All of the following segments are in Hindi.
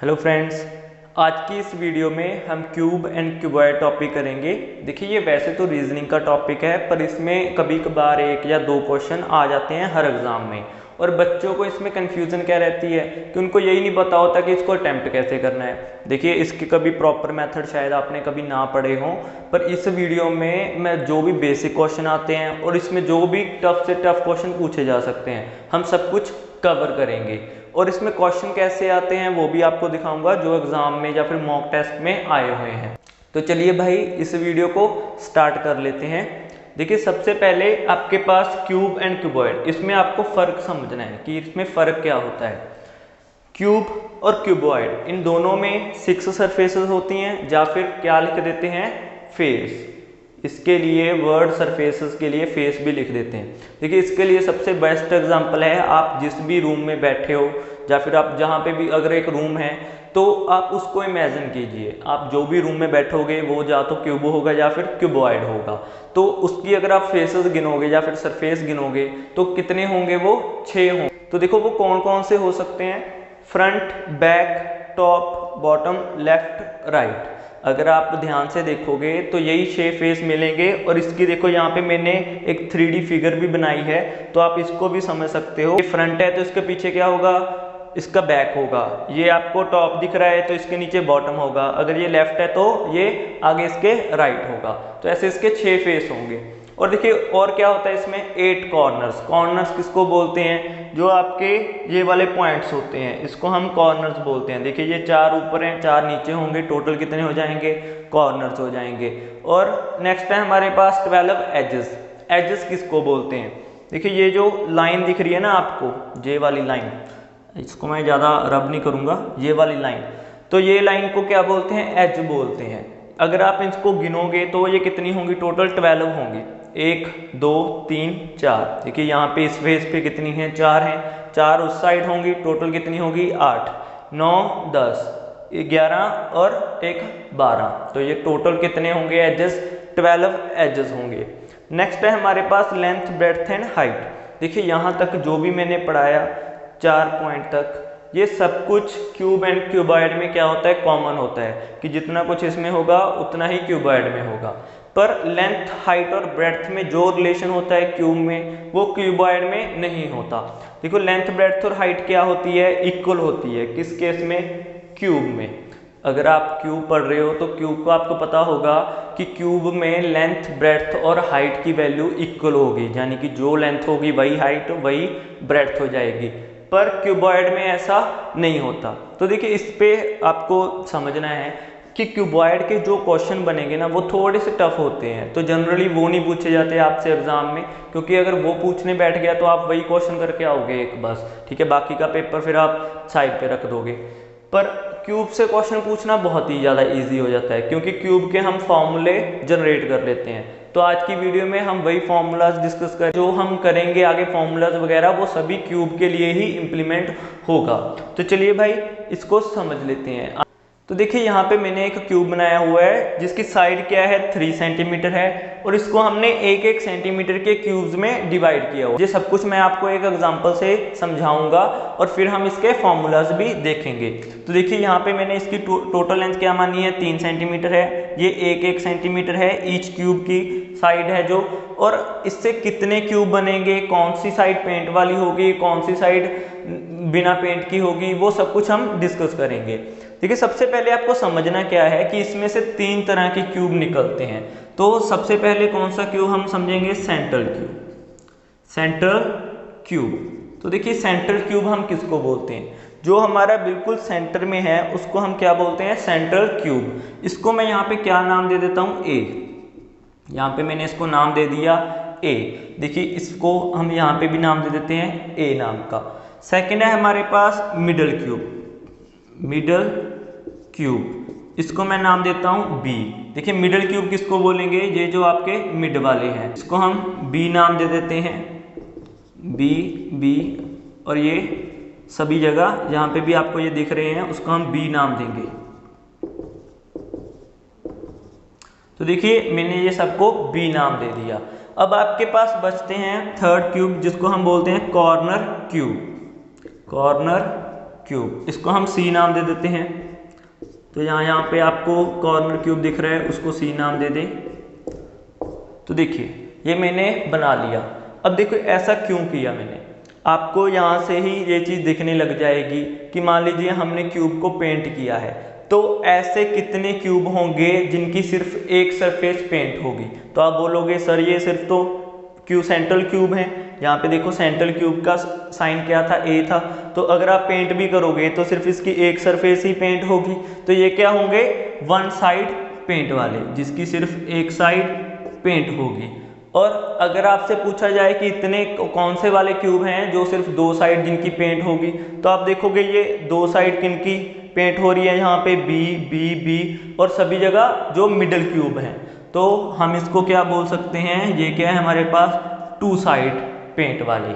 हेलो फ्रेंड्स, आज की इस वीडियो में हम क्यूब एंड क्यूबॉइड टॉपिक करेंगे। देखिए, ये वैसे तो रीजनिंग का टॉपिक है, पर इसमें कभी कभार 1 या 2 क्वेश्चन आ जाते हैं हर एग्जाम में। और बच्चों को इसमें कंफ्यूजन क्या रहती है कि उनको यही नहीं पता होता कि इसको अटेम्प्ट कैसे करना है। देखिए, इसके कभी प्रॉपर मेथड शायद आपने कभी ना पढ़े हों, पर इस वीडियो में मैं जो भी बेसिक क्वेश्चन आते हैं और इसमें जो भी टफ से टफ क्वेश्चन पूछे जा सकते हैं, हम सब कुछ कवर करेंगे। और इसमें क्वेश्चन कैसे आते हैं वो भी आपको दिखाऊंगा, जो एग्जाम में या फिर मॉक टेस्ट में आए हुए हैं। तो चलिए भाई, इस वीडियो को स्टार्ट कर लेते हैं। देखिए, सबसे पहले आपके पास क्यूब एंड क्यूबॉइड, इसमें आपको फर्क समझना है कि इसमें फर्क क्या होता है। क्यूब और क्यूबॉइड, इन दोनों में 6 सरफेसेस होती हैं, या फिर क्या लिख देते हैं, फेस। इसके लिए वर्ड सरफेसेस के लिए फेस भी लिख देते हैं। देखिए, इसके लिए सबसे बेस्ट एग्जांपल है, आप जिस भी रूम में बैठे हो या फिर आप जहाँ पे भी, अगर एक रूम है तो आप उसको इमेजिन कीजिए। आप जो भी रूम में बैठोगे वो या तो क्यूब होगा या फिर क्यूबॉइड होगा। तो उसकी अगर आप फेसेस गिनोगे या फिर सरफेस गिनोगे तो कितने होंगे, वो 6 होंगे। तो देखो, वो कौन कौन से हो सकते हैं, front, back, top, bottom, left, right. अगर आप ध्यान से देखोगे तो यही 6 फेस मिलेंगे। और इसकी देखो, यहाँ पे मैंने एक 3D फिगर भी बनाई है, तो आप इसको भी समझ सकते हो। ये फ्रंट है तो इसके पीछे क्या होगा, इसका बैक होगा। ये आपको टॉप दिख रहा है तो इसके नीचे बॉटम होगा। अगर ये लेफ्ट है तो ये आगे इसके राइट होगा। तो ऐसे इसके 6 फेस होंगे। और देखिए, और क्या होता है इसमें, 8 कॉर्नर्स। कॉर्नर्स किसको बोलते हैं, जो आपके ये वाले पॉइंट्स होते हैं, इसको हम कॉर्नर्स बोलते हैं। देखिए, ये 4 ऊपर हैं, 4 नीचे होंगे, टोटल कितने हो जाएंगे, कॉर्नर्स हो जाएंगे। और नेक्स्ट है हमारे पास 12 एजेस। एजेस किसको बोलते हैं, देखिए ये जो लाइन दिख रही है ना आपको, ये वाली लाइन, इसको मैं ज़्यादा रब नहीं करूँगा, ये वाली लाइन, तो ये लाइन को क्या बोलते हैं, एज बोलते हैं। अगर आप इसको गिनोगे तो ये कितनी होंगी, टोटल 12 होंगी। 1 2 3 4। देखिए, यहाँ पे इस फेस पे कितनी है, 4 हैं। 4 उस साइड होंगी, टोटल कितनी होगी, 8 9 10 11 और 1 12। तो ये टोटल कितने होंगे एजेस, 12 एजेस होंगे। नेक्स्ट है हमारे पास लेंथ, ब्रेड्थ एंड हाइट। देखिए, यहाँ तक जो भी मैंने पढ़ाया 4 पॉइंट तक, ये सब कुछ क्यूब एंड क्यूबॉइड में क्या होता है, कॉमन होता है कि जितना कुछ इसमें होगा उतना ही क्यूबॉइड में होगा। पर लेंथ, हाइट और ब्रेड्थ में जो रिलेशन होता है क्यूब में, वो क्यूबॉइड में नहीं होता। देखो, लेंथ, ब्रेड्थ और हाइट क्या होती है, इक्वल होती है। किस केस में, क्यूब में। अगर आप क्यूब पढ़ रहे हो तो क्यूब को आपको पता होगा कि क्यूब में लेंथ, ब्रेड्थ और हाइट की वैल्यू इक्वल होगी, यानी कि जो लेंथ होगी वही हाइट वही ब्रेड्थ हो जाएगी। पर क्यूबॉइड में ऐसा नहीं होता। तो देखिए, इस पे आपको समझना है कि क्यूबॉइड के जो क्वेश्चन बनेंगे ना, वो थोड़े से टफ होते हैं। तो जनरली वो नहीं पूछे जाते आपसे एग्जाम में, क्योंकि अगर वो पूछने बैठ गया तो आप वही क्वेश्चन करके आओगे एक बस, ठीक है, बाकी का पेपर फिर आप साइड पे रख दोगे। पर क्यूब से क्वेश्चन पूछना बहुत ही ज़्यादा इजी हो जाता है, क्योंकि क्यूब के हम फॉर्मूले जनरेट कर लेते हैं। तो आज की वीडियो में हम वही फॉर्मूलाज डिस्कस करें, जो हम करेंगे आगे फॉर्मूलाज वगैरह, वो सभी क्यूब के लिए ही इम्प्लीमेंट होगा। तो चलिए भाई, इसको समझ लेते हैं। तो देखिए, यहाँ पे मैंने एक क्यूब बनाया हुआ है जिसकी साइड क्या है, 3 सेंटीमीटर है, और इसको हमने 1-1 सेंटीमीटर के क्यूब्स में डिवाइड किया हुआ है। ये सब कुछ मैं आपको एक एग्जांपल से समझाऊंगा और फिर हम इसके फॉर्मूलाज भी देखेंगे। तो देखिए, यहाँ पे मैंने इसकी टोटल लेंथ क्या मानी है, 3 सेंटीमीटर है। ये 1-1 सेंटीमीटर है ईच क्यूब की साइड है जो। और इससे कितने क्यूब बनेंगे, कौन सी साइड पेंट वाली होगी, कौन सी साइड बिना पेंट की होगी, वो सब कुछ हम डिस्कस करेंगे। देखिए, सबसे पहले आपको समझना क्या है कि इसमें से 3 तरह के क्यूब निकलते हैं। तो सबसे पहले कौन सा क्यूब हम समझेंगे, सेंट्रल क्यूब। सेंट्रल क्यूब, तो देखिए, सेंट्रल क्यूब हम किसको बोलते हैं, जो हमारा बिल्कुल सेंटर में है उसको हम क्या बोलते हैं, सेंट्रल क्यूब। इसको मैं यहाँ पे क्या नाम दे देता हूँ, ए। यहाँ पे मैंने इसको नाम दे दिया ए। देखिए, इसको हम यहाँ पे भी नाम दे देते हैं ए नाम का। सेकेंड है हमारे पास मिडल क्यूब। मिडल क्यूब, इसको मैं नाम देता हूं बी। देखिए, मिडल क्यूब किसको बोलेंगे, ये जो आपके मिड वाले हैं, इसको हम बी नाम दे देते हैं, बी बी। और ये सभी जगह जहां पे भी आपको ये दिख रहे हैं उसको हम बी नाम देंगे। तो देखिए, मैंने ये सबको बी नाम दे दिया। अब आपके पास बचते हैं थर्ड क्यूब, जिसको हम बोलते हैं कॉर्नर क्यूब। कॉर्नर क्यूब, इसको हम सी नाम दे देते हैं। तो यहाँ पे आपको कॉर्नर क्यूब दिख रहा है, उसको सी नाम दे दें। तो देखिए ये मैंने बना लिया। अब देखो ऐसा क्यों किया मैंने, आपको यहाँ से ही ये चीज़ दिखने लग जाएगी कि मान लीजिए हमने क्यूब को पेंट किया है, तो ऐसे कितने क्यूब होंगे जिनकी सिर्फ एक सरफेस पेंट होगी। तो आप बोलोगे सर ये सिर्फ तो सेंट्रल क्यूब है, यहाँ पे देखो सेंट्रल क्यूब का साइन क्या था, ए था। तो अगर आप पेंट भी करोगे तो सिर्फ इसकी एक सरफेस ही पेंट होगी। तो ये क्या होंगे, वन साइड पेंट वाले, जिसकी सिर्फ एक साइड पेंट होगी। और अगर आपसे पूछा जाए कि इतने कौन से वाले क्यूब हैं जो सिर्फ दो साइड जिनकी पेंट होगी, तो आप देखोगे ये दो साइड किनकी पेंट हो रही है, यहाँ पे बी बी बी और सभी जगह जो मिडल क्यूब हैं। तो हम इसको क्या बोल सकते हैं, ये क्या है हमारे पास टू साइड पेंट वाली।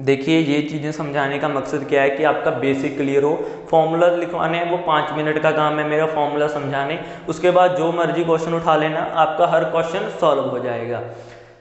देखिए ये चीज़ें समझाने का मकसद क्या है कि आपका बेसिक क्लियर हो। फॉर्मूला लिखवाने हैं वो 5 मिनट का काम है मेरा फॉर्मूला समझाने, उसके बाद जो मर्जी क्वेश्चन उठा लेना, आपका हर क्वेश्चन सॉल्व हो जाएगा।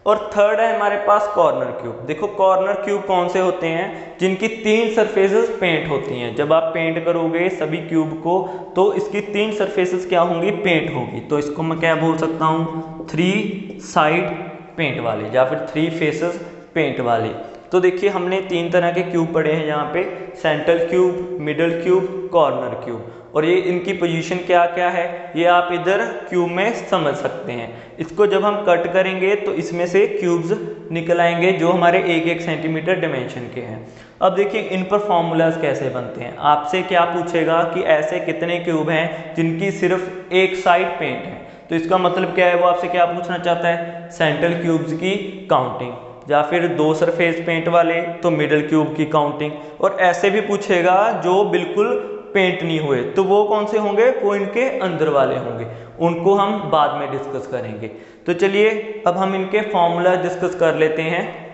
और थर्ड है हमारे पास कॉर्नर क्यूब। देखो कॉर्नर क्यूब कौन से होते हैं, जिनकी 3 सरफेसेस पेंट होती हैं। जब आप पेंट करोगे सभी क्यूब को तो इसकी 3 सरफेसेस क्या होंगी, पेंट होगी। तो इसको मैं क्या बोल सकता हूँ, 3 साइड पेंट वाले या फिर 3 फेसेस पेंट वाले। तो देखिए हमने 3 तरह के क्यूब पढ़े हैं यहाँ पे, central cube, middle cube, corner cube. और ये इनकी पोजीशन क्या क्या है ये आप इधर क्यूब में समझ सकते हैं। इसको जब हम कट करेंगे तो इसमें से क्यूब्स निकल आएंगे जो हमारे 1-1 सेंटीमीटर डायमेंशन के हैं। अब देखिए इन पर फॉर्मूलाज कैसे बनते हैं। आपसे क्या पूछेगा कि ऐसे कितने क्यूब हैं जिनकी सिर्फ एक साइड पेंट है, तो इसका मतलब क्या है, वो आपसे क्या पूछना चाहता है, सेंट्रल क्यूब्स की काउंटिंग, या फिर 2 सरफेस पेंट वाले तो मिडल क्यूब की काउंटिंग। और ऐसे भी पूछेगा जो बिल्कुल पेंट नहीं हुए, तो वो कौन से होंगे, वो इनके अंदर वाले होंगे, उनको हम बाद में डिस्कस करेंगे। तो चलिए अब हम इनके फॉर्मूला डिस्कस कर लेते हैं।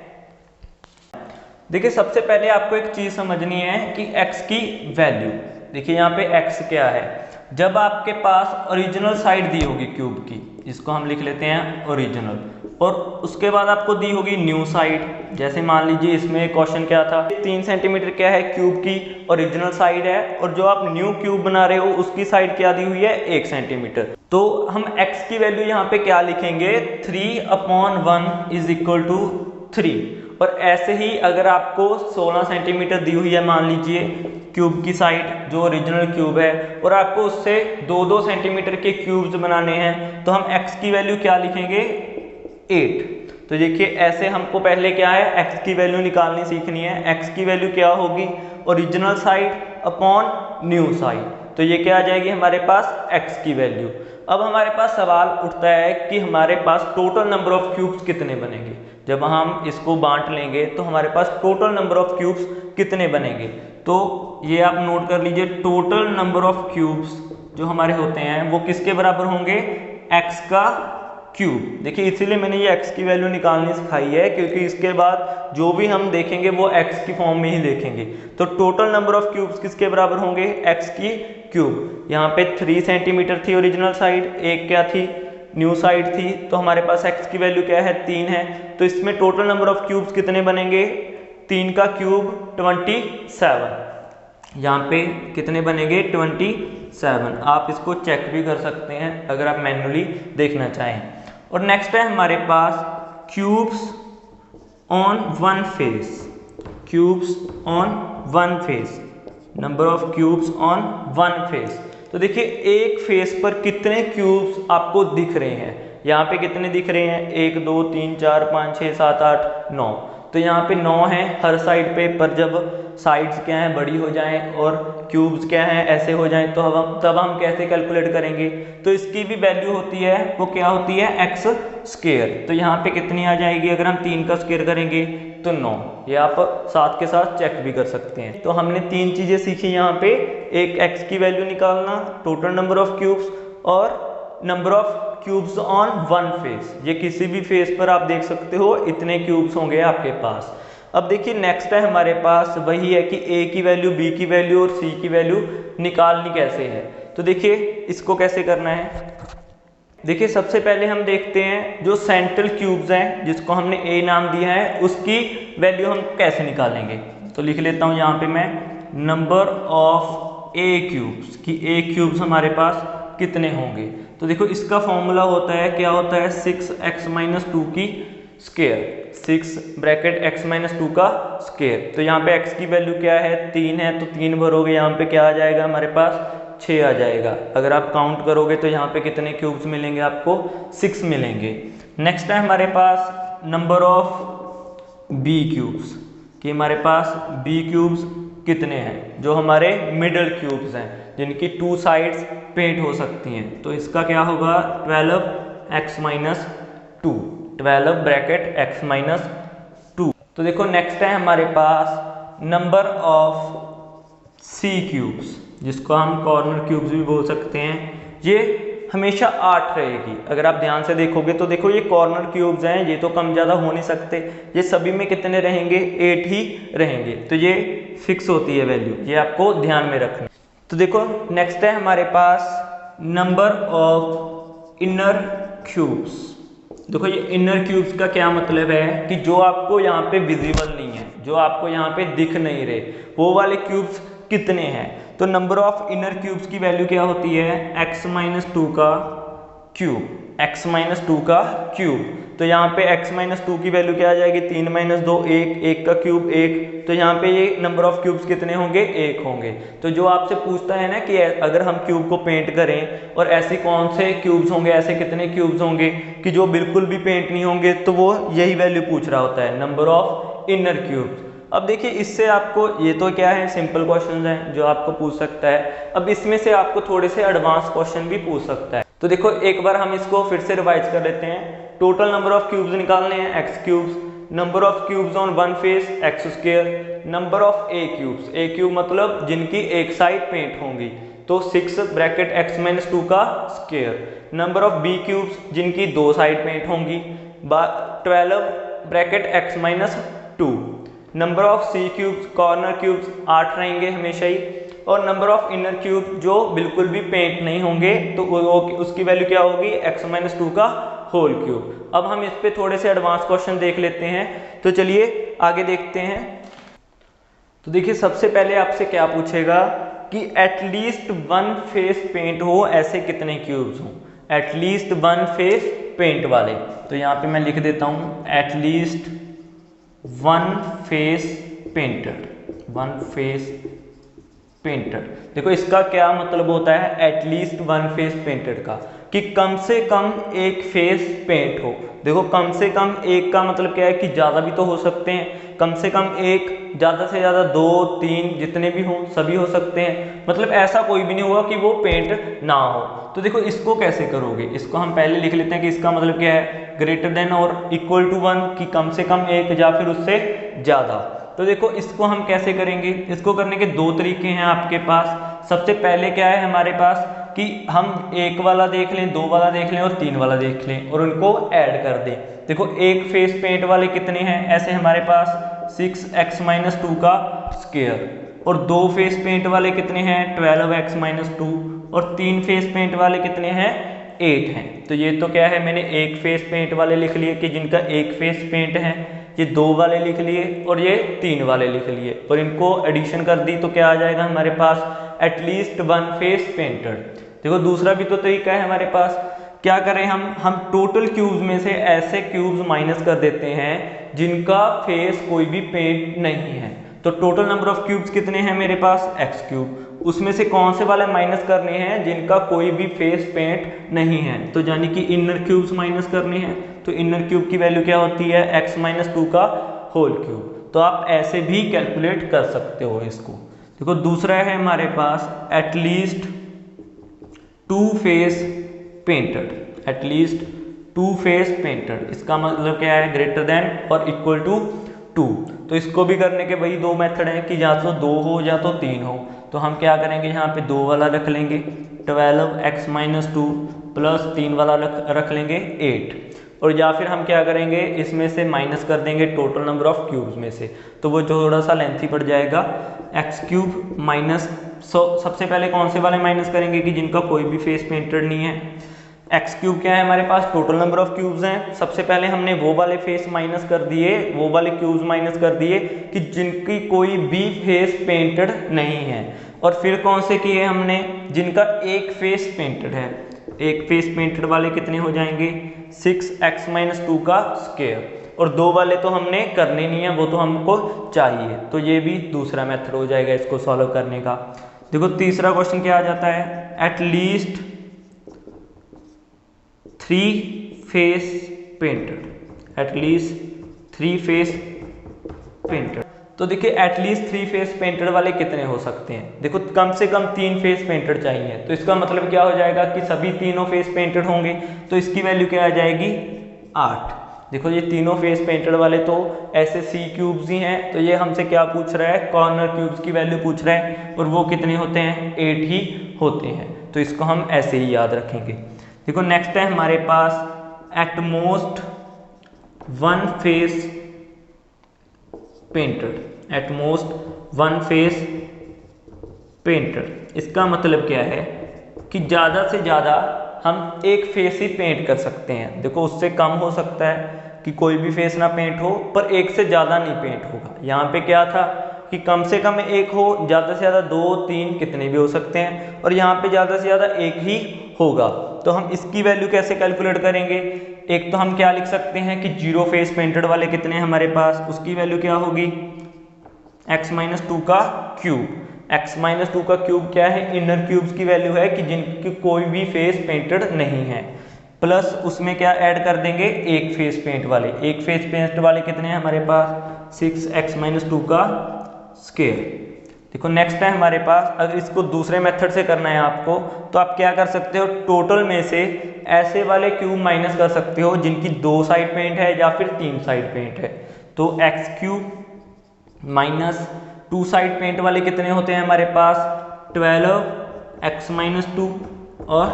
देखिए सबसे पहले आपको एक चीज समझनी है कि x की वैल्यू, देखिए यहाँ पे x क्या है, जब आपके पास ओरिजिनल साइड दी होगी क्यूब की, इसको हम लिख लेते हैं ओरिजिनल, और उसके बाद आपको दी होगी न्यू साइड। जैसे मान लीजिए इसमें क्वेश्चन क्या था, 3 सेंटीमीटर क्या है क्यूब की ओरिजिनल साइड है, और जो आप न्यू क्यूब बना रहे हो उसकी साइड क्या दी हुई है, 1 सेंटीमीटर। तो हम x की वैल्यू यहाँ पे क्या लिखेंगे, 3/1 इज इक्वल टू 3। और ऐसे ही अगर आपको 16 सेंटीमीटर दी हुई है मान लीजिए क्यूब की साइड जो ओरिजिनल क्यूब है, और आपको उससे 2-2 सेंटीमीटर के क्यूब्स बनाने हैं, तो हम x की वैल्यू क्या लिखेंगे, 8। तो देखिए ऐसे हमको पहले क्या है, x की वैल्यू निकालनी सीखनी है। x की वैल्यू क्या होगी, original side upon new side, तो ये क्या आ जाएगी हमारे पास x की वैल्यू। अब हमारे पास सवाल उठता है कि हमारे पास टोटल नंबर ऑफ क्यूब्स कितने बनेंगे। जब हम इसको बांट लेंगे तो हमारे पास टोटल नंबर ऑफ क्यूब्स कितने बनेंगे, तो ये आप नोट कर लीजिए, टोटल नंबर ऑफ क्यूब्स जो हमारे होते हैं वो किसके बराबर होंगे, x का क्यूब। देखिए इसीलिए मैंने ये x की वैल्यू निकालनी सिखाई है, क्योंकि इसके बाद जो भी हम देखेंगे वो x की फॉर्म में ही देखेंगे। तो टोटल नंबर ऑफ क्यूब्स किसके बराबर होंगे, x की क्यूब। यहाँ पे 3 सेंटीमीटर थी ओरिजिनल साइड, एक क्या थी, न्यू साइड थी, तो हमारे पास x की वैल्यू क्या है, 3 है। तो इसमें टोटल नंबर ऑफ क्यूब्स कितने बनेंगे, 3 का क्यूब 27। यहाँ पे कितने बनेंगे, 27। आप इसको चेक भी कर सकते हैं अगर आप मैन्युअली देखना चाहें। और नेक्स्ट है हमारे पास cubes on one face, cubes on one face, number of cubes on one face. तो देखिए एक फेस पर कितने क्यूब्स आपको दिख रहे हैं, यहाँ पे कितने दिख रहे हैं, 1 2 3 4 5 6 7 8 9। तो यहाँ पे 9 है हर साइड पे, पर जब साइड्स क्या हैं बड़ी हो जाएं और क्यूब्स क्या हैं ऐसे हो जाएं, तो तब हम कैसे कैलकुलेट करेंगे, तो इसकी भी वैल्यू होती है, वो क्या होती है, एक्स स्क्वायर। तो यहाँ पे कितनी आ जाएगी, अगर हम 3 का स्क्वायर करेंगे तो 9। ये आप साथ के साथ चेक भी कर सकते हैं। तो हमने 3 चीज़ें सीखी यहाँ पे, एक एक्स की वैल्यू निकालना, टोटल नंबर ऑफ क्यूब्स, और number of cubes on one face. ये किसी भी फेस पर आप देख सकते हो इतने क्यूब्स होंगे आपके पास। अब देखिए नेक्स्ट है हमारे पास वही है कि a की वैल्यू, b की वैल्यू और c की वैल्यू निकालनी कैसे है। तो देखिए इसको कैसे करना है, देखिए सबसे पहले हम देखते हैं जो सेंट्रल क्यूब्स हैं जिसको हमने a नाम दिया है, उसकी वैल्यू हम कैसे निकालेंगे। तो लिख लेता हूँ यहाँ पे मैं नंबर ऑफ ए क्यूब्स, कि ए क्यूब्स हमारे पास कितने होंगे। तो देखो इसका फॉर्मूला होता है, क्या होता है, 6x-2 की स्क्वायर, 6 ब्रैकेट x-2 का स्क्वायर। तो यहाँ पे x की वैल्यू क्या है, 3 है, तो 3 भरोगे, यहाँ पे क्या आ जाएगा हमारे पास, 6 आ जाएगा। अगर आप काउंट करोगे तो यहाँ पे कितने क्यूब्स मिलेंगे आपको, 6 मिलेंगे। नेक्स्ट है हमारे पास नंबर ऑफ बी क्यूब्स, कि हमारे पास बी क्यूब्स कितने हैं, जो हमारे मिडल क्यूब्स हैं, जिनकी 2 साइड्स पेंट हो सकती हैं। तो इसका क्या होगा, 12x-2, 12 ब्रैकेट x-2। तो देखो नेक्स्ट है हमारे पास नंबर ऑफ सी क्यूब्स, जिसको हम कॉर्नर क्यूब्स भी बोल सकते हैं। ये हमेशा 8 रहेगी। अगर आप ध्यान से देखोगे तो देखो ये कॉर्नर क्यूब्स हैं, ये तो कम ज़्यादा हो नहीं सकते, ये सभी में कितने रहेंगे, 8 ही रहेंगे। तो ये फिक्स होती है वैल्यू, ये आपको ध्यान में रखना। तो देखो नेक्स्ट है हमारे पास नंबर ऑफ इनर क्यूब्स। देखो ये इनर क्यूब्स का क्या मतलब है, कि जो आपको यहाँ पे विजिबल नहीं है, जो आपको यहाँ पे दिख नहीं रहे, वो वाले क्यूब्स कितने हैं। तो नंबर ऑफ इनर क्यूब्स की वैल्यू क्या होती है, x-2 का क्यूब, x-2 का क्यूब। तो यहाँ पे x-2 की वैल्यू क्या आ जाएगी, 3 - 2 1, 1 का क्यूब 1। तो यहाँ पे ये नंबर ऑफ क्यूब्स कितने होंगे, 1 होंगे। तो जो आपसे पूछता है ना कि अगर हम क्यूब को पेंट करें और ऐसे कौन से क्यूब्स होंगे, ऐसे कितने क्यूब्स होंगे कि जो बिल्कुल भी पेंट नहीं होंगे, तो वो यही वैल्यू पूछ रहा होता है, नंबर ऑफ इनर क्यूब्स। अब देखिए इससे आपको, ये तो क्या है, सिंपल क्वेश्चन हैं जो आपको पूछ सकता है। अब इसमें से आपको थोड़े से एडवांस क्वेश्चन भी पूछ सकता है। तो देखो एक बार हम इसको फिर से रिवाइज कर लेते हैं। टोटल नंबर ऑफ क्यूब्स निकालने हैं, x cubes. Number of cubes on one face, x square. Number of a cubes, A cube मतलब जिनकी एक साइड पेंट होंगी, तो 6 ब्रैकेट x-2 का square. Number of B cubes, जिनकी 2 साइड पेंट होंगी, 12 bracket x-2। Number of C cubes, corner cubes 8 रहेंगे हमेशा ही। और नंबर ऑफ इनर क्यूब जो बिल्कुल भी पेंट नहीं होंगे, तो उसकी वैल्यू क्या होगी, x-2 का होल क्यूब। अब हम इस पे थोड़े से एडवांस क्वेश्चन देख लेते हैं। तो चलिए आगे देखते हैं। तो देखिए सबसे पहले आपसे क्या पूछेगा कि एटलीस्ट 1 फेस पेंट हो ऐसे कितने क्यूब्स हों, एटलीस्ट 1 फेस पेंट वाले। तो यहाँ पे मैं लिख देता हूँ at least 1 face painted, 1 face painted. देखो इसका क्या मतलब होता है, एटलीस्ट 1 फेस पेंटेड का, कि कम से कम एक फेस पेंट हो। देखो कम से कम एक का मतलब क्या है, कि ज़्यादा भी तो हो सकते हैं, कम से कम एक, ज़्यादा से ज़्यादा 2 3, जितने भी हों सभी हो सकते हैं। मतलब ऐसा कोई भी नहीं होगा कि वो पेंट ना हो। तो देखो इसको कैसे करोगे, इसको हम पहले लिख लेते हैं कि इसका मतलब क्या है, ग्रेटर देन और इक्वल टू 1, कि कम से कम एक या फिर उससे ज़्यादा। तो देखो इसको हम कैसे करेंगे, इसको करने के 2 तरीके हैं आपके पास। सबसे पहले क्या है हमारे पास, कि हम 1 वाला देख लें, 2 वाला देख लें और 3 वाला देख लें और उनको ऐड कर दें। देखो एक फेस पेंट वाले कितने हैं, ऐसे हमारे पास 6x-2 का स्क्वायर, और 2 फेस पेंट वाले कितने हैं, 12x-2, और 3 फेस पेंट वाले कितने हैं, 8 हैं। तो ये तो क्या है, मैंने एक फेस पेंट वाले लिख लिए कि जिनका एक फेस पेंट है, ये 2 वाले लिख लिए और ये 3 वाले लिख लिए, और इनको एडिशन कर दी तो क्या आ जाएगा हमारे पास, एटलीस्ट 1 फेस पेंटेड। देखो दूसरा भी तो तरीका है हमारे पास, क्या करें हम टोटल क्यूब्स में से ऐसे क्यूब्स माइनस कर देते हैं जिनका फेस कोई भी पेंट नहीं है। तो टोटल नंबर ऑफ क्यूब्स कितने हैं मेरे पास, x क्यूब, उसमें से कौन से वाले माइनस करने हैं, जिनका कोई भी फेस पेंट नहीं है, तो यानी कि इनर क्यूब्स माइनस करने हैं। तो इनर क्यूब की वैल्यू क्या होती है, x-2 का होल क्यूब। तो आप ऐसे भी कैलकुलेट कर सकते हो इसको। देखो दूसरा है हमारे पास at least 2 face painted, at least 2 face painted. इसका मतलब क्या है, ग्रेटर देन और इक्वल टू 2। तो इसको भी करने के वही 2 मेथड हैं कि या तो 2 हो या तो 3 हो। तो हम क्या करेंगे, यहाँ पे 2 वाला रख लेंगे 12x-2 प्लस 3 वाला रख लेंगे 8, और या फिर हम क्या करेंगे, इसमें से माइनस कर देंगे टोटल नंबर ऑफ क्यूब्स में से, तो वो थोड़ा सा लेंथी पड़ जाएगा। x³ माइनस, सबसे पहले कौन से वाले माइनस करेंगे कि जिनका कोई भी फेस पेंटेड नहीं है, एक्स क्यूब क्या है हमारे पास, टोटल नंबर ऑफ क्यूब्स हैं। सबसे पहले हमने वो वाले फेस माइनस कर दिए, वो वाले क्यूब्स माइनस कर दिए कि जिनकी कोई भी फेस पेंटेड नहीं है, और फिर कौन से किए हमने, जिनका एक फेस पेंटेड है। एक फेस पेंटेड वाले कितने हो जाएंगे, 6x-2 का स्क्वायर, और दो वाले तो हमने करने नहीं है, वो तो हमको चाहिए, तो ये भी दूसरा मेथड हो जाएगा इसको सॉल्व करने का। देखो तीसरा क्वेश्चन क्या आ जाता है, at least 3 face painted, at least 3 face painted. तो देखिए एटलीस्ट 3 फेस पेंटेड वाले कितने हो सकते हैं, देखो कम से कम 3 फेस पेंटेड चाहिए, तो इसका मतलब क्या हो जाएगा कि सभी तीनों फेस पेंटेड होंगे, तो इसकी वैल्यू क्या आ जाएगी, 8। देखो ये तीनों फेस पेंटेड वाले तो ऐसे सी क्यूब्स ही हैं, तो ये हमसे क्या पूछ रहा है, कॉर्नर क्यूब्स की वैल्यू पूछ रहा है, और वो कितने होते हैं, 8 ही होते हैं, तो इसको हम ऐसे ही याद रखेंगे। देखो नेक्स्ट है हमारे पास at most 1 face painted, at most 1 face painted. इसका मतलब क्या है कि ज़्यादा से ज़्यादा हम एक फेस ही पेंट कर सकते हैं। देखो उससे कम हो सकता है कि कोई भी फेस ना पेंट हो, पर एक से ज़्यादा नहीं पेंट होगा। यहाँ पे क्या था कि कम से कम एक हो, ज़्यादा से ज़्यादा 2, 3 कितने भी हो सकते हैं, और यहाँ पे ज़्यादा से ज़्यादा एक ही होगा। तो हम इसकी वैल्यू कैसे कैलकुलेट करेंगे, एक तो हम क्या लिख सकते हैं कि 0 फेस पेंटेड वाले कितने हैं हमारे पास, उसकी वैल्यू क्या होगी, x-2 का क्यूब। x-2 का क्यूब क्या है, इनर क्यूब्स की वैल्यू है कि जिनकी कोई भी फेस पेंटेड नहीं है, प्लस उसमें क्या ऐड कर देंगे, एक फेस पेंट वाले। एक फेस पेंट वाले कितने हैं हमारे पास, 6x-2 का स्क्वायर। देखो नेक्स्ट है हमारे पास, अगर इसको दूसरे मेथड से करना है आपको, तो आप क्या कर सकते हो, टोटल में से ऐसे वाले क्यूब माइनस कर सकते हो जिनकी 2 साइड पेंट है या फिर 3 साइड पेंट है। तो x³ माइनस 2 साइड पेंट वाले कितने होते हैं हमारे पास, 12x-2, और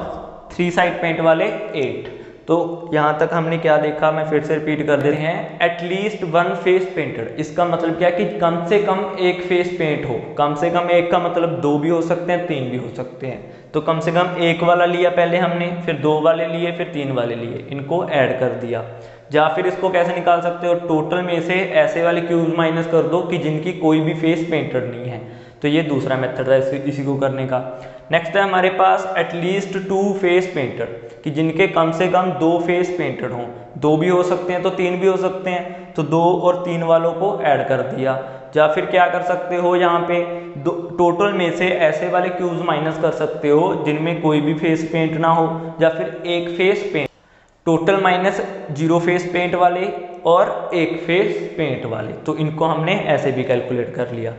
3 साइड पेंट वाले 8। तो यहाँ तक हमने क्या देखा, मैं फिर से रिपीट कर देते हैं, एटलीस्ट 1 फेस पेंटेड। इसका मतलब क्या कि कम से कम एक फेस पेंट हो। कम से कम एक का मतलब 2 भी हो सकते हैं, 3 भी हो सकते हैं। तो कम से कम एक वाला लिया पहले हमने, फिर 2 वाले लिए, फिर 3 वाले लिए, इनको ऐड कर दिया। या फिर इसको कैसे निकाल सकते हो, टोटल में से ऐसे वाले क्यूब्स माइनस कर दो कि जिनकी कोई भी फेस पेंटेड नहीं है। तो ये दूसरा मेथड है इसी को करने का। नेक्स्ट है हमारे पास एटलीस्ट 2 फेस पेंटेड, कि जिनके कम से कम 2 फेस पेंटेड हों। 2 भी हो सकते हैं तो 3 भी हो सकते हैं, तो 2 और 3 वालों को ऐड कर दिया। या फिर क्या कर सकते हो, यहाँ पे टोटल में से ऐसे वाले क्यूब्स माइनस कर सकते हो जिनमें कोई भी फेस पेंट ना हो, या फिर एक face paint. Total minus 0 face paint वाले और एक फेस पेंट वाले, तो इनको हमने ऐसे भी कैलकुलेट कर लिया।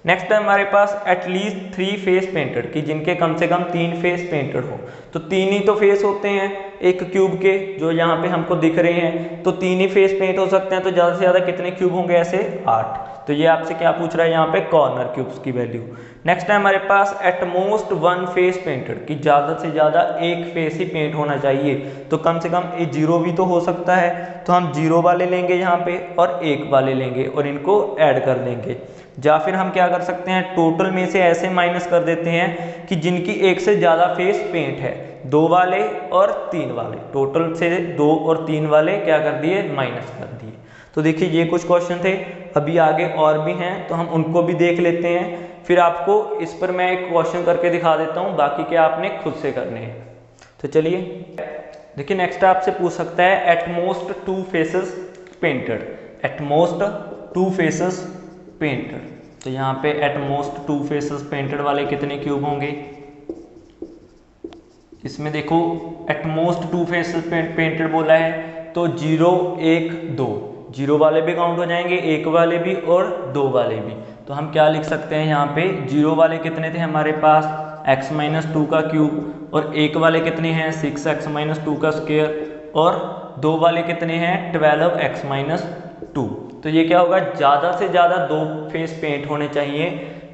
नेक्स्ट है हमारे पास एटलीस्ट 3 फेस पेंटेड, कि जिनके कम से कम 3 फेस पेंटेड हो। तो 3 ही तो फेस होते हैं एक क्यूब के, जो यहाँ पे हमको दिख रहे हैं, तो 3 ही फेस पेंट हो सकते हैं। तो ज़्यादा से ज़्यादा कितने क्यूब होंगे, ऐसे 8। तो ये आपसे क्या पूछ रहा है यहाँ पे, कॉर्नर क्यूब्स की वैल्यू। नेक्स्ट है हमारे पास एटमोस्ट 1 फेस पेंटेड, कि ज़्यादा से ज़्यादा एक फेस ही पेंट होना चाहिए। तो कम से कम 0 भी तो हो सकता है, तो हम 0 वाले लेंगे यहाँ पे और 1 वाले लेंगे और इनको ऐड कर देंगे। या फिर हम क्या कर सकते हैं, टोटल में से ऐसे माइनस कर देते हैं कि जिनकी एक से ज़्यादा फेस पेंट है, 2 वाले और 3 वाले। टोटल से 2 और 3 वाले क्या कर दिए, माइनस कर दिए। तो देखिए ये कुछ क्वेश्चन थे, अभी आगे और भी हैं तो हम उनको भी देख लेते हैं। फिर आपको इस पर मैं एक क्वेश्चन करके दिखा देता हूँ, बाकी के आपने खुद से करने हैं। तो चलिए देखिए, नेक्स्ट आपसे पूछ सकता है utmost 2 faces painted, utmost 2 faces painted. तो यहाँ पे एटमोस्ट 2 फेसेस पेंटेड वाले कितने क्यूब होंगे, इसमें देखो एटमोस्ट 2 फेसेस पेंटेड बोला है, तो 0, 1, 2, 0 वाले भी काउंट हो जाएंगे, 1 वाले भी और 2 वाले भी। तो हम क्या लिख सकते हैं यहाँ पे, 0 वाले कितने थे हमारे पास, x-2 का क्यूब, और 1 वाले कितने हैं, 6x-2 का स्क्वायर, और 2 वाले कितने हैं, 12x-2। तो ये क्या होगा, ज़्यादा से ज़्यादा 2 फेस पेंट होने चाहिए,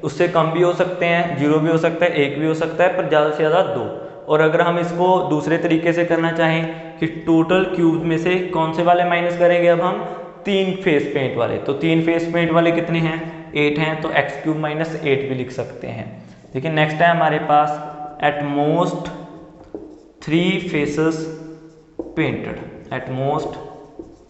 उससे कम भी हो सकते हैं, 0 भी हो सकता है, 1 भी हो सकता है, पर ज़्यादा से ज़्यादा 2। और अगर हम इसको दूसरे तरीके से करना चाहें कि टोटल क्यूब में से कौन से वाले माइनस करेंगे, अब हम 3 फेस पेंट वाले। तो 3 फेस पेंट वाले कितने हैं, 8 हैं, तो x³ माइनस 8 भी लिख सकते हैं। देखिए नेक्स्ट है हमारे पास at most 3 faces painted, at most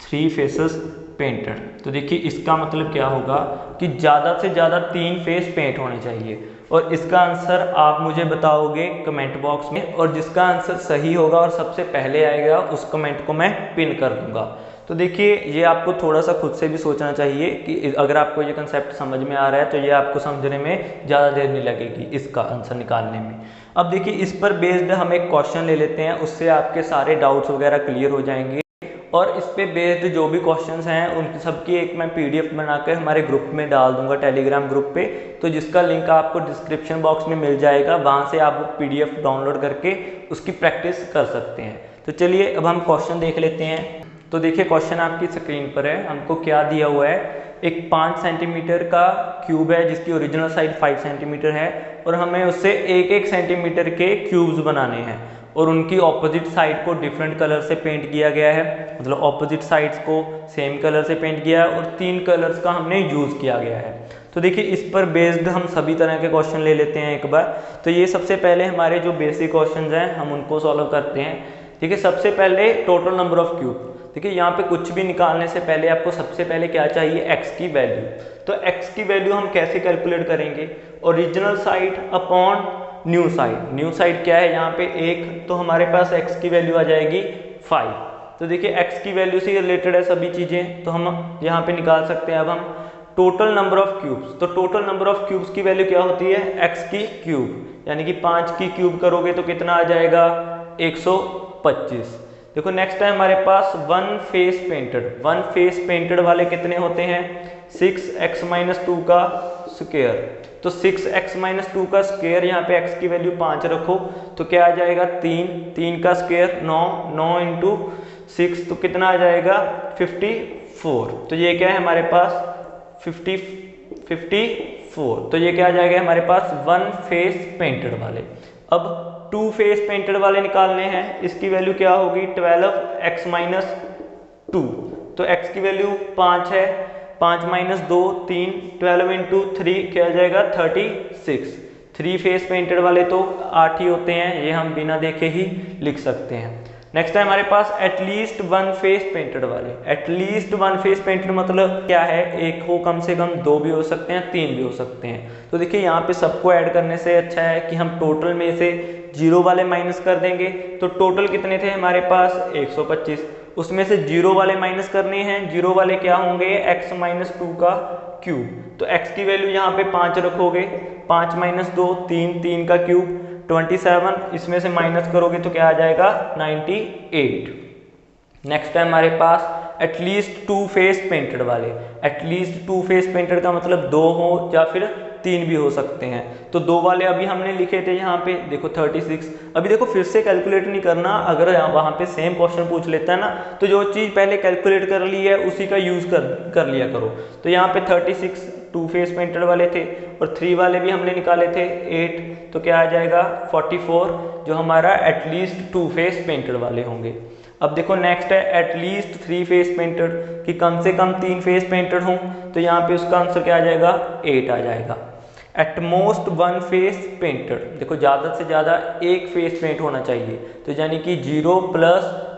3 faces painted. तो देखिए इसका मतलब क्या होगा कि ज़्यादा से ज़्यादा 3 फेस पेंट होने चाहिए, और इसका आंसर आप मुझे बताओगे कमेंट बॉक्स में, और जिसका आंसर सही होगा और सबसे पहले आएगा उस कमेंट को मैं पिन कर दूंगा। तो देखिए ये आपको थोड़ा सा खुद से भी सोचना चाहिए कि अगर आपको ये कंसेप्ट समझ में आ रहा है तो ये आपको समझने में ज़्यादा देर नहीं लगेगी इसका आंसर निकालने में। अब देखिए इस पर बेस्ड हम एक क्वेश्चन ले लेते हैं, उससे आपके सारे डाउट्स वगैरह क्लियर हो जाएंगे। और इस पे बेस्ड जो भी क्वेश्चंस हैं उन सबकी एक मैं पीडीएफ बनाकर हमारे ग्रुप में डाल दूंगा, टेलीग्राम ग्रुप पे, तो जिसका लिंक आपको डिस्क्रिप्शन बॉक्स में मिल जाएगा, वहाँ से आप पीडीएफ डाउनलोड करके उसकी प्रैक्टिस कर सकते हैं। तो चलिए अब हम क्वेश्चन देख लेते हैं। तो देखिए क्वेश्चन आपकी स्क्रीन पर है, हमको क्या दिया हुआ है, एक 5 सेंटीमीटर का क्यूब है जिसकी ओरिजिनल साइड 5 सेंटीमीटर है, और हमें उससे 1-1 सेंटीमीटर के क्यूब्स बनाने हैं, और उनकी ऑपोजिट साइड को डिफरेंट कलर से पेंट किया गया है, मतलब ऑपोजिट साइड्स को सेम कलर से पेंट किया है, और 3 कलर्स का हमने यूज़ किया गया है। तो देखिए इस पर बेस्ड हम सभी तरह के क्वेश्चन ले लेते हैं एक बार। तो ये सबसे पहले हमारे जो बेसिक क्वेश्चन हैं हम उनको सॉल्व करते हैं। ठीक है, सबसे पहले टोटल नंबर ऑफ क्यूब। देखिए यहाँ पे कुछ भी निकालने से पहले आपको सबसे पहले क्या चाहिए, x की वैल्यू। तो x की वैल्यू हम कैसे कैलकुलेट करेंगे, original side upon new side. New side क्या है यहाँ पे 1, तो हमारे पास x की वैल्यू आ जाएगी 5। तो देखिए x की वैल्यू से रिलेटेड है सभी चीज़ें, तो हम यहाँ पे निकाल सकते हैं। अब हम टोटल नंबर ऑफ क्यूब्स, तो टोटल नंबर ऑफ क्यूब्स की वैल्यू क्या होती है, x की क्यूब, यानी कि 5 की क्यूब करोगे तो कितना आ जाएगा 125। देखो नेक्स्ट है हमारे पास 1 फेस पेंटेड। 1 फेस पेंटेड वाले कितने होते हैं, 6x-2 का स्क्वायर। तो 6x-2 का स्क्वायर, यहाँ पे x की वैल्यू 5 रखो तो क्या आ जाएगा 3 का स्क्वायर 9 इंटू 6 तो कितना आ जाएगा 54। तो ये क्या है हमारे पास 54। तो ये क्या आ जाएगा हमारे पास 1 फेस पेंटेड वाले। अब 2 फेस पेंटेड वाले निकालने हैं, इसकी वैल्यू क्या होगी 12x-2। तो x की वैल्यू 5 है, 5 - 2 3, 12 इंटू 3 क्या आ जाएगा 36। 3 फेस पेंटेड वाले तो 8 ही होते हैं, ये हम बिना देखे ही लिख सकते हैं। नेक्स्ट है हमारे पास एटलीस्ट 1 फेस पेंटेड वाले। एटलीस्ट 1 फेस पेंटेड मतलब क्या है, एक हो कम से कम, 2 भी हो सकते हैं, 3 भी हो सकते हैं। तो देखिए यहाँ पे सबको ऐड करने से अच्छा है कि हम टोटल में से 0 वाले माइनस कर देंगे। तो टोटल कितने थे हमारे पास 125, उसमें से 0 वाले माइनस करने हैं। 0 वाले क्या होंगे x-2 का क्यूब। तो x की वैल्यू यहाँ पे 5 रखोगे, 5 - 2 3 का क्यूब 27, इसमें से माइनस करोगे तो क्या आ जाएगा 98। नेक्स्ट है हमारे पास एटलीस्ट 2 फेस पेंटेड वाले। एटलीस्ट 2 फेस पेंटेड का मतलब 2 हो या फिर 3 भी हो सकते हैं। तो 2 वाले अभी हमने लिखे थे यहाँ पे, देखो 36। अभी देखो फिर से कैलकुलेट नहीं करना, अगर वहाँ पे सेम क्वेश्चन पूछ लेता है ना, तो जो चीज़ पहले कैलकुलेट कर ली है उसी का यूज़ कर लिया करो। तो यहाँ पे 36 2 फेस पेंटेड वाले थे, और 3 वाले भी हमने निकाले थे 8, तो क्या आ जाएगा 44, जो हमारा एटलीस्ट 2 फेस पेंटेड वाले होंगे। अब देखो नेक्स्ट है एटलीस्ट 3 फेस पेंटेड, कि कम से कम 3 फेस पेंटेड हों, तो यहाँ पे उसका आंसर क्या आ जाएगा 8 आ जाएगा। एटमोस्ट 1 फेस पेंटेड, देखो ज़्यादा से ज़्यादा 1 फेस पेंट होना चाहिए, तो यानी कि 0 +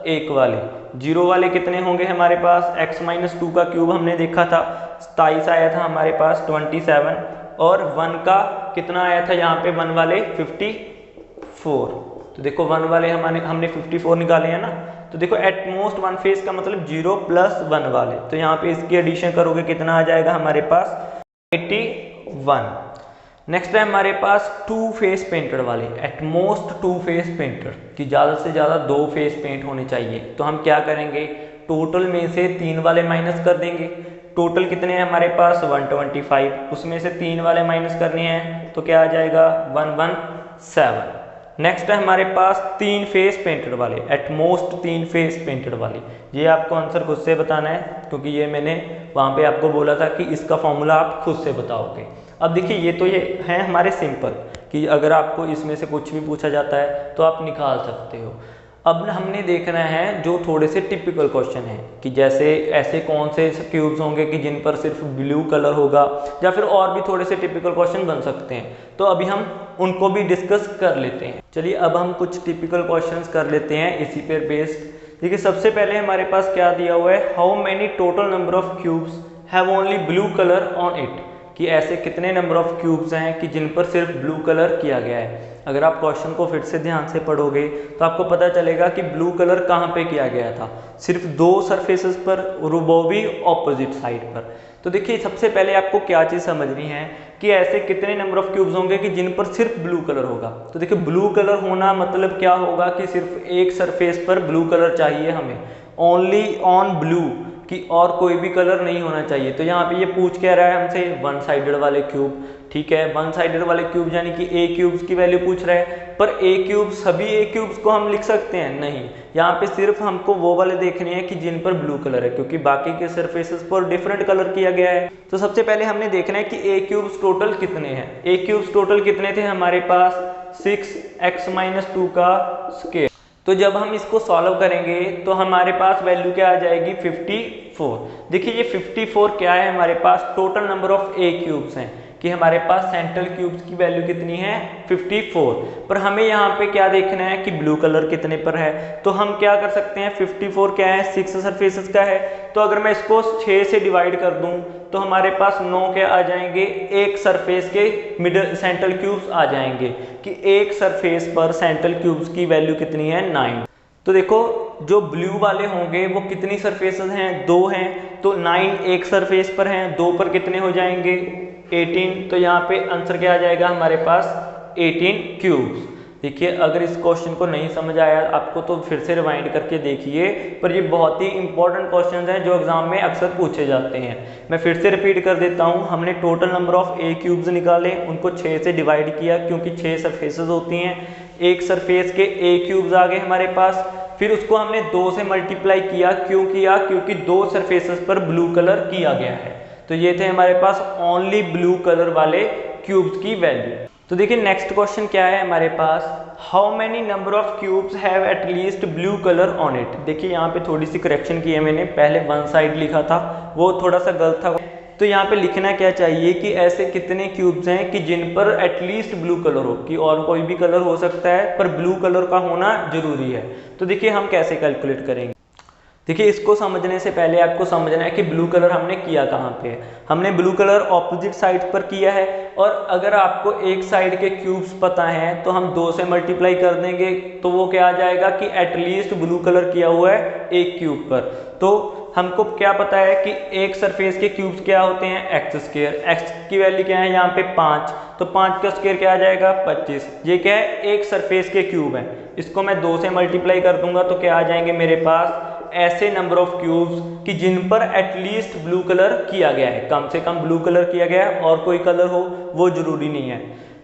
1 वाले। 0 वाले कितने होंगे हमारे पास, x-2 का क्यूब हमने देखा था 27 आया था हमारे पास 27, और 1 का कितना आया था यहाँ पे 1 वाले 54। तो देखो 1 वाले हमने 54 निकाले हैं ना। तो देखो एटमोस्ट 1 फेस का मतलब 0 + 1 वाले, तो यहाँ पे इसकी एडिशन करोगे कितना आ जाएगा हमारे पास 81। नेक्स्ट है हमारे पास 2 फेस पेंटेड वाले। एटमोस्ट 2 फेस पेंटेड, कि ज़्यादा से ज़्यादा 2 फेस पेंट होने चाहिए। तो हम क्या करेंगे, टोटल में से 3 वाले माइनस कर देंगे। टोटल कितने हैं हमारे पास 125, उसमें से 3 वाले माइनस करने हैं तो क्या आ जाएगा 117। नेक्स्ट है हमारे पास 3 फेस पेंटेड वाले। एटमोस्ट 3 फेस पेंटेड वाली, ये आपको आंसर खुद से बताना है, क्योंकि ये मैंने वहाँ पे आपको बोला था कि इसका फॉर्मूला आप खुद से बताओगे। अब देखिए ये तो ये हैं हमारे सिंपल, कि अगर आपको इसमें से कुछ भी पूछा जाता है तो आप निकाल सकते हो। अब हमने देखना है जो थोड़े से टिपिकल क्वेश्चन हैं कि जैसे ऐसे कौन से क्यूब्स होंगे कि जिन पर सिर्फ ब्लू कलर होगा, या फिर और भी थोड़े से टिपिकल क्वेश्चन बन सकते हैं। तो अभी हम उनको भी डिस्कस कर लेते हैं। चलिए अब हम कुछ टिपिकल क्वेश्चंस कर लेते हैं इसी पर बेस्ड। देखिए सबसे पहले हमारे पास क्या दिया हुआ है, how many total number of cubes have only blue colour on it, कि ऐसे कितने नंबर ऑफ क्यूब्स हैं कि जिन पर सिर्फ ब्लू कलर किया गया है। अगर आप क्वेश्चन को फिर से ध्यान से पढ़ोगे तो आपको पता चलेगा कि ब्लू कलर कहाँ पे किया गया था, सिर्फ 2 सरफेसेस पर, और वो भी ऑपोजिट साइड पर। तो देखिए सबसे पहले आपको क्या चीज़ समझनी है कि ऐसे कितने नंबर ऑफ क्यूब्स होंगे कि जिन पर सिर्फ ब्लू कलर होगा। तो देखिए ब्लू कलर होना मतलब क्या होगा कि सिर्फ एक सरफेस पर ब्लू कलर चाहिए हमें, ओनली ऑन ब्लू, कि और कोई भी कलर नहीं होना चाहिए। तो यहाँ पे ये पूछ क्या रहा है हमसे, वन साइडेड वाले क्यूब। ठीक है, वन साइडेड वाले क्यूब यानी कि ए क्यूब्स की वैल्यू पूछ रहा है, पर ए क्यूब सभी ए क्यूब्स को हम लिख सकते हैं नहीं, यहाँ पे सिर्फ हमको वो वाले देखने हैं कि जिन पर ब्लू कलर है, क्योंकि बाकी के सरफेसेस पर डिफरेंट कलर किया गया है। तो सबसे पहले हमने देखना है कि ए क्यूब्स टोटल कितने हैं। ए क्यूब्स टोटल कितने थे हमारे पास, 6x-2 का स्क्वायर। तो जब हम इसको सॉल्व करेंगे तो हमारे पास वैल्यू क्या आ जाएगी, 54। देखिए ये 54 क्या है, हमारे पास total number of a cubes हैं, कि हमारे पास सेंट्रल क्यूब्स की वैल्यू कितनी है, 54। पर हमें यहाँ पे क्या देखना है कि ब्लू कलर कितने पर है। तो हम क्या कर सकते हैं, 54 क्या है, 6 सरफेसेस का है। तो अगर मैं इसको 6 से डिवाइड कर दूं तो हमारे पास 9 क्या आ जाएंगे, एक सरफेस के मिडल सेंट्रल क्यूब्स आ जाएंगे, कि एक सरफेस पर सेंट्रल क्यूब्स की वैल्यू कितनी है, 9। तो देखो जो ब्लू वाले होंगे वो कितनी सरफेसेस हैं, 2 हैं, तो 9 एक सरफेस पर हैं, 2 पर कितने हो जाएंगे, 18। तो यहाँ पे आंसर क्या आ जाएगा हमारे पास, 18 क्यूब्स। देखिए अगर इस क्वेश्चन को नहीं समझ आया आपको तो फिर से रिवाइंड करके देखिए, पर ये बहुत ही इंपॉर्टेंट क्वेश्चन हैं जो एग्जाम में अक्सर पूछे जाते हैं। मैं फिर से रिपीट कर देता हूँ, हमने total number of a cubes निकाले, उनको 6 से डिवाइड किया क्योंकि 6 सरफेसेस होती हैं, एक सरफेस के ए क्यूब्स आ गए हमारे पास। फिर उसको हमने 2 से मल्टीप्लाई किया, क्यों किया, क्योंकि 2 सरफेसेस पर ब्लू कलर किया गया है। तो ये थे हमारे पास ओनली ब्लू कलर वाले क्यूब्स की वैल्यू। तो देखिए नेक्स्ट क्वेश्चन क्या है हमारे पास, how many number of cubes have at least blue colour on it. देखिए यहाँ पे थोड़ी सी करेक्शन की है मैंने, पहले वन साइड लिखा था वो थोड़ा सा गलत था। तो यहाँ पे लिखना क्या चाहिए कि ऐसे कितने क्यूब्स हैं कि जिन पर एटलीस्ट ब्लू कलर हो, कि और कोई भी कलर हो सकता है पर ब्लू कलर का होना जरूरी है। तो देखिए हम कैसे कैलकुलेट करेंगे। देखिए इसको समझने से पहले आपको समझना है कि ब्लू कलर हमने किया कहाँ पे है। हमने ब्लू कलर ऑपोजिट साइड पर किया है, और अगर आपको एक साइड के क्यूब्स पता हैं तो हम 2 से मल्टीप्लाई कर देंगे, तो वो क्या आ जाएगा कि एटलीस्ट ब्लू कलर किया हुआ है एक क्यूब पर। तो हमको क्या पता है कि एक सरफेस के क्यूब्स क्या होते हैं, एक्स स्क्वायर। एक्स की वैल्यू क्या है यहाँ पे 5, तो 5 का स्क्वायर क्या आ जाएगा, 25। ये क्या है, एक सरफेस के क्यूब है, इसको मैं 2 से मल्टीप्लाई कर दूंगा तो क्या आ जाएंगे मेरे पास, ऐसे नंबर ऑफ क्यूब्स कि जिन पर एटलीस्ट ब्लू कलर किया गया है, कम से कम ब्लू कलर किया गया है, और कोई कलर हो वो जरूरी नहीं है।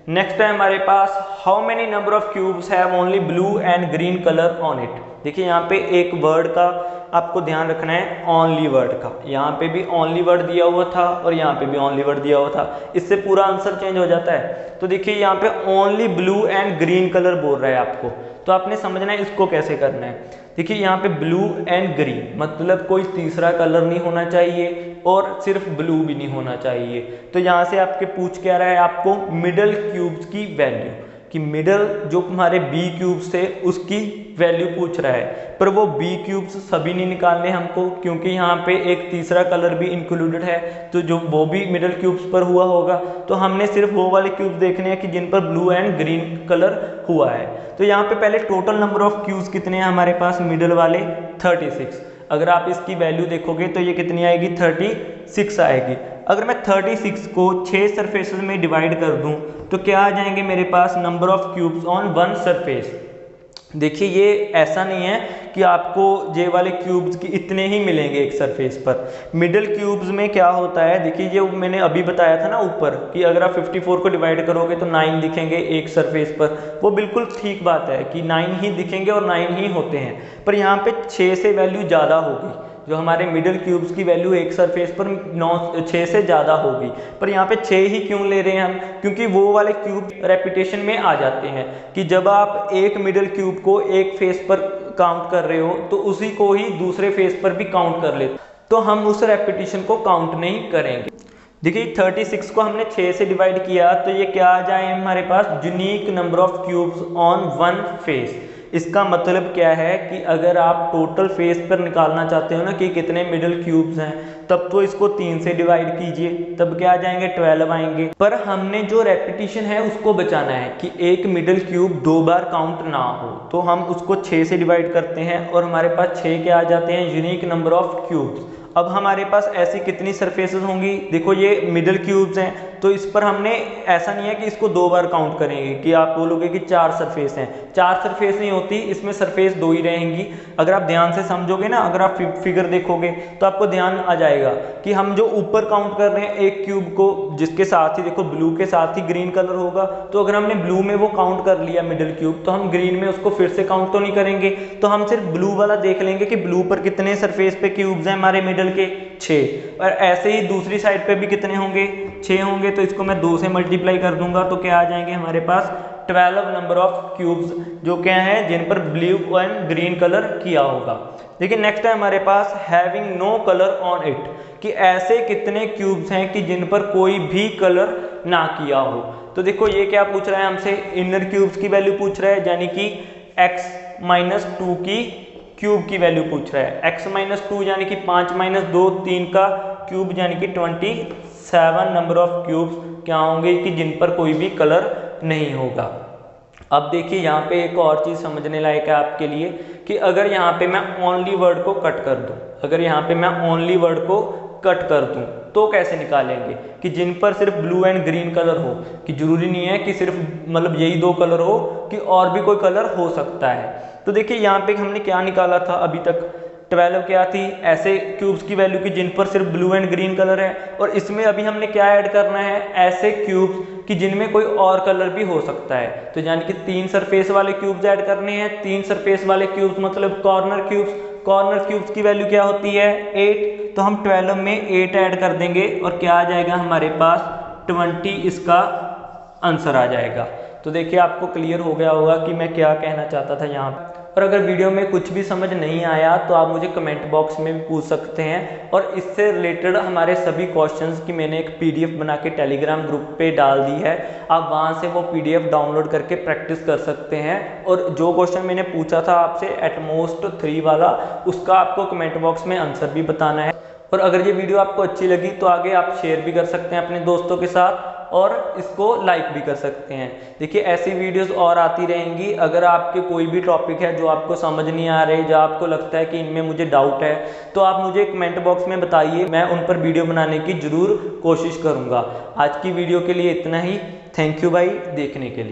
नेक्स्ट है हमारे पास, how many number of cubes have only blue and green colour on it. देखिए यहाँ पे एक वर्ड का आपको ध्यान रखना है, ओनली वर्ड का। यहाँ पे भी ओनली वर्ड दिया हुआ था और यहाँ पे भी ओनली वर्ड दिया हुआ था, इससे पूरा आंसर चेंज हो जाता है। तो देखिए यहाँ पे only blue and green colour बोल रहा है आपको, तो आपने समझना है इसको कैसे करना है। देखिए यहाँ पे ब्लू एंड ग्रीन मतलब कोई तीसरा कलर नहीं होना चाहिए और सिर्फ ब्लू भी नहीं होना चाहिए। तो यहाँ से आपके पूछ क्या रहा है, आपको मिडल क्यूब्स की वैल्यू, कि मिडल जो हमारे बी क्यूब्स थे उसकी वैल्यू पूछ रहा है, पर वो बी क्यूब्स सभी नहीं निकालने हमको, क्योंकि यहाँ पे एक तीसरा कलर भी इंक्लूडेड है, तो जो वो भी मिडल क्यूब्स पर हुआ होगा। तो हमने सिर्फ वो वाले क्यूब्स देखने हैं कि जिन पर ब्लू एंड ग्रीन कलर हुआ है। तो यहाँ पे पहले टोटल नंबर ऑफ क्यूब्स कितने हैं हमारे पास, मिडल वाले 36। अगर आप इसकी वैल्यू देखोगे तो ये कितनी आएगी, 36 आएगी। अगर मैं 36 को 6 सरफेसेस में डिवाइड कर दूं तो क्या आ जाएंगे मेरे पास, number of cubes on one surface. देखिए ये ऐसा नहीं है कि आपको ये वाले क्यूब्स की इतने ही मिलेंगे एक सरफेस पर। मिडिल क्यूब्स में क्या होता है, देखिए ये मैंने अभी बताया था ना ऊपर कि अगर आप 54 को डिवाइड करोगे तो 9 दिखेंगे एक सरफेस पर, वो बिल्कुल ठीक बात है कि 9 ही दिखेंगे और 9 ही होते हैं। पर यहाँ पे 6 से वैल्यू ज़्यादा होगी, जो हमारे मिडिल क्यूब्स की वैल्यू एक सरफेस पर 6 से ज़्यादा होगी। पर यहाँ पे 6 ही क्यों ले रहे हैं हम, क्योंकि वो वाले क्यूब रेपिटेशन में आ जाते हैं कि जब आप एक मिडिल क्यूब को एक फेस पर काउंट कर रहे हो तो उसी को ही दूसरे फेस पर भी काउंट कर ले, तो हम उस रेपिटेशन को काउंट नहीं करेंगे। देखिए 36 को हमने 6 से डिवाइड किया तो ये क्या आ जाए हमारे पास, unique number of cubes on one face. इसका मतलब क्या है कि अगर आप टोटल फेस पर निकालना चाहते हो ना कि कितने मिडल क्यूब्स हैं, तब तो इसको 3 से डिवाइड कीजिए, तब क्या आ जाएंगे 12 आएंगे। पर हमने जो रेपिटेशन है उसको बचाना है कि एक मिडल क्यूब 2 बार काउंट ना हो, तो हम उसको 6 से डिवाइड करते हैं और हमारे पास 6 क्या आ जाते हैं, यूनिक नंबर ऑफ क्यूब्स। अब हमारे पास ऐसी कितनी सरफेसेस होंगी, देखो ये मिडल क्यूब्स हैं तो इस पर हमने ऐसा नहीं है कि इसको 2 बार काउंट करेंगे कि आप बोलोगे कि 4 सरफेस हैं, 4 सरफेस नहीं होती, इसमें सरफेस 2 ही रहेंगी। अगर आप ध्यान से समझोगे ना, अगर आप फिगर देखोगे तो आपको ध्यान आ जाएगा कि हम जो ऊपर काउंट कर रहे हैं एक क्यूब को, जिसके साथ ही देखो ब्लू के साथ ही ग्रीन कलर होगा, तो अगर हमने ब्लू में वो काउंट कर लिया मिडल क्यूब, तो हम ग्रीन में उसको फिर से काउंट तो नहीं करेंगे, तो हम सिर्फ ब्लू वाला देख लेंगे कि ब्लू पर कितने सरफेस पे क्यूब्स हैं हमारे मिडल के, 6। और ऐसे ही दूसरी साइड पे भी कितने होंगे, 6 होंगे, तो इसको मैं 2 से मल्टीप्लाई कर दूंगा तो क्या आ जाएंगे हमारे पास 12 नंबर ऑफ क्यूब्स, जो क्या है जिन पर ब्लू एंड ग्रीन कलर किया होगा। देखिए नेक्स्ट है हमारे पास having no colour on it, कि ऐसे कितने क्यूब्स हैं कि जिन पर कोई भी कलर ना किया हो। तो देखो ये क्या पूछ रहा है हमसे, इनर क्यूब्स की वैल्यू पूछ रहा है, यानी कि x-2 की क्यूब की वैल्यू पूछ रहा है। x-2 यानी कि 5 - 2 3 का क्यूब, यानी कि 27 नंबर ऑफ क्यूब्स क्या होंगे कि जिन पर कोई भी कलर नहीं होगा। अब देखिए यहाँ पे एक और चीज़ समझने लायक है आपके लिए कि अगर यहाँ पे मैं ओनली वर्ड को कट कर दूँ, अगर यहाँ पे मैं ओनली वर्ड को कट कर दूँ तो कैसे निकालेंगे कि जिन पर सिर्फ ब्लू एंड ग्रीन कलर हो, कि जरूरी नहीं है कि सिर्फ मतलब यही 2 कलर हो, कि और भी कोई कलर हो सकता है। तो देखिए यहाँ पे हमने क्या निकाला था अभी तक, 12 क्या थी, ऐसे क्यूब्स की वैल्यू की जिन पर सिर्फ ब्लू एंड ग्रीन कलर है, और इसमें अभी हमने क्या ऐड करना है, ऐसे क्यूब्स कि जिनमें कोई और कलर भी हो सकता है। तो यानी कि 3 सरफेस वाले क्यूब्स ऐड करने हैं। 3 सरफेस वाले क्यूब्स मतलब कॉर्नर क्यूब्स, कॉर्नर क्यूब्स की वैल्यू क्या होती है 8, तो हम 12 में 8 ऐड कर देंगे और क्या आ जाएगा हमारे पास 20 इसका आंसर आ जाएगा। तो देखिए आपको क्लियर हो गया होगा कि मैं क्या कहना चाहता था यहाँ पर। और अगर वीडियो में कुछ भी समझ नहीं आया तो आप मुझे कमेंट बॉक्स में भी पूछ सकते हैं, और इससे रिलेटेड हमारे सभी क्वेश्चंस की मैंने एक पीडीएफ बना के टेलीग्राम ग्रुप पे डाल दी है, आप वहां से वो पीडीएफ डाउनलोड करके प्रैक्टिस कर सकते हैं। और जो क्वेश्चन मैंने पूछा था आपसे एटमोस्ट 3 वाला, उसका आपको कमेंट बॉक्स में आंसर भी बताना है। और अगर ये वीडियो आपको अच्छी लगी तो आगे आप शेयर भी कर सकते हैं अपने दोस्तों के साथ, और इसको लाइक भी कर सकते हैं। देखिए ऐसी वीडियोस और आती रहेंगी। अगर आपके कोई भी टॉपिक है जो आपको समझ नहीं आ रहे, जो आपको लगता है कि इनमें मुझे डाउट है, तो आप मुझे कमेंट बॉक्स में बताइए, मैं उन पर वीडियो बनाने की जरूर कोशिश करूंगा। आज की वीडियो के लिए इतना ही। थैंक यू भाई देखने के लिए।